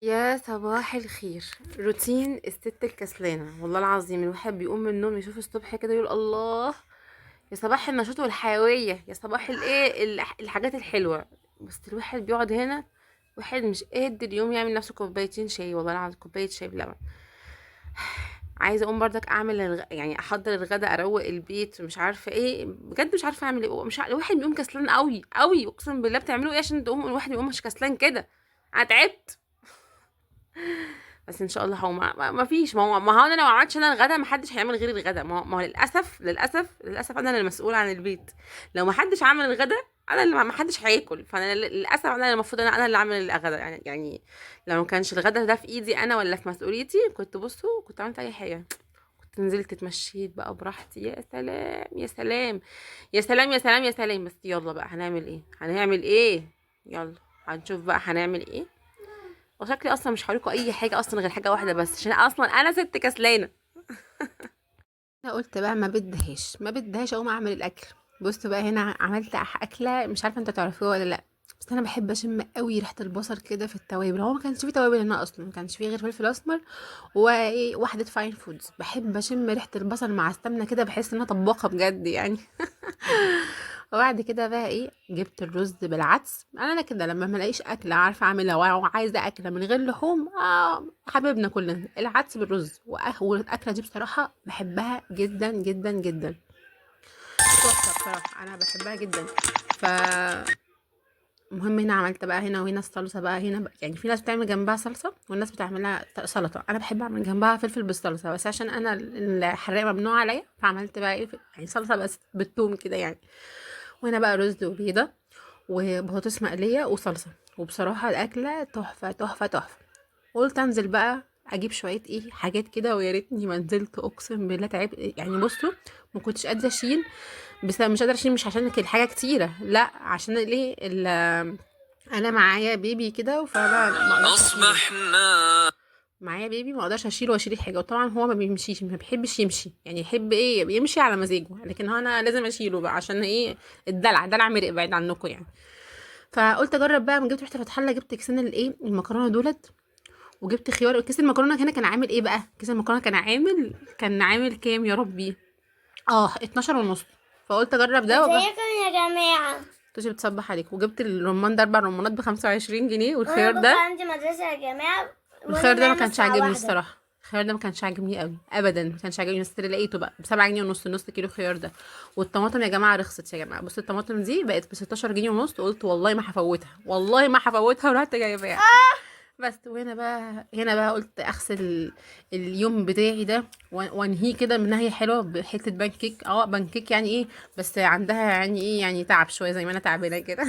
يا صباح الخير. روتين الست الكسلانة، والله العظيم الواحد بيقوم من النوم يشوف الصبح كده يقول الله، يا صباح النشاط والحيوية، يا صباح الايه الحاجات الحلوة. بس الواحد بيقعد هنا، واحد مش قادر اليوم يعمل نفسه كوبايتين شاي، والله العظيم كوباية شاي بلبن. عايزة اقوم برضك اعمل يعني احضر الغدا، اروق البيت، مش عارفة ايه، بجد مش عارفة اعمل ايه. مش الواحد بيقوم كسلان قوي قوي، اقسم بالله. بتعملوا ايه عشان تقوم الواحد يقوم مش كسلان كده؟ انا تعبت. بس ان شاء الله هو ما فيش، ما هو انا لو ما عملتش انا الغدا ما حدش هيعمل غير الغدا. ما هو للاسف انا اللي المسؤول عن البيت. لو ما حدش عمل الغدا، انا اللي ما حدش هياكل، فانا للاسف انا اللي المفروض انا اللي اعمل الغدا يعني لو ما كانش الغدا ده في ايدي انا ولا في مسؤوليتي، كنت بصوا كنت عملت اي حاجه. كنت نزلت اتمشيت بقى براحتي. يا سلام يا سلام يا سلام يا سلام يا سلام. بس يلا بقى هنعمل ايه. يلا هنشوف بقى هنعمل ايه. وشكلي اصلا مش هقولكوا اي حاجه اصلا غير حاجه واحده بس، عشان اصلا انا ست كسلانه. انا قلت بقى ما بدهاش اقوم اعمل الاكل. بصوا بقى هنا عملت اكله مش عارفه انتوا تعرفوها ولا لا. بس انا بحب اشم قوي ريحه البصل كده في التوابل. هو ما كانش فيه توابل هنا اصلا، ما كانش فيه غير فلفل اسمر وايه واحده فاين فودز. بحب اشم ريحه البصل مع السمنه كده، بحس ان انا طباخه بجد يعني. وبعد كده بقى ايه، جبت الرز بالعدس. انا كده لما ما الاقيش اكله عارفه اعملها وعايزه اكله من غير لحوم، حبيبنا كلنا العدس بالرز. والاكله دي بصراحه بحبها جدا جدا جدا. تحفه بصراحه، انا بحبها جدا. ف المهم هنا عملت بقى هنا وهنا الصلصه بقى هنا بقى. يعني في ناس بتعمل جنبها صلصه والناس بتعملها سلطه. انا بحب اعمل جنبها فلفل بالصلصه، بس عشان انا الحراق ممنوع عليا فعملت بقى ايه، يعني صلصه بس بالثوم كده يعني. وهنا بقى رز وبيضه وبطاطس مقليه وصلصه. وبصراحه الاكله تحفه تحفه تحفه. قلت انزل بقى اجيب شويه ايه حاجات كده، ويا ريتني ما نزلت، اقسم بالله تعب يعني. بصوا ما كنتش قادره اشيل. بس مش قادره اشيل مش عشان الحاجه كتيره، لا عشان ليه انا معايا بيبي كده، فانا ما اقدرش اشيله. معايا بيبي ما اقدرش اشيله واشيل حاجه. وطبعا هو ما بيمشيش، ما بيحبش يمشي، يعني يحب ايه بيمشي على مزاجه، لكن هو انا لازم اشيله بقى عشان ايه، دلع مرق بعيد عنكم يعني. فقلت اجرب بقى. من جبت رحت فتح الله، جبت كيسين الايه المكرونه دولت، وجبت خيار. كيس المكرونه هنا كان عامل ايه بقى، كيس المكرونه كان عامل كام يا ربي، 12 ونص. فقلت اجرب ده ازيكم يا جماعة. توشي بتصبح عليك. وجبت الرمان ده 4 رمانات ب25 جنيه. وانا والخيار بكرة ده عندي مدرسة يا جماعة، وانا والخيار ده ما نايمة كانش الساعة عاجبني واحدة. الصراحه. الخيار ده ما كانش عاجبني قوي ابدا، ما كانش عاجبني. بس لقيته بقى ب7 جنيه ونص، نص كيلو خيار ده. والطماطم يا جماعه رخصت يا جماعه. بص الطماطم دي بقت ب16 جنيه ونص. قلت والله ما هفوتها، والله ما هفوتها، ورحت جايباها. بس هنا بقى قلت اغسل اليوم بتاعي ده وانهيه كده من ناحيه حلوه بحته بانكيك. بانكيك يعني ايه، بس عندها يعني ايه، يعني تعب شويه زي ما انا تعبانه كده.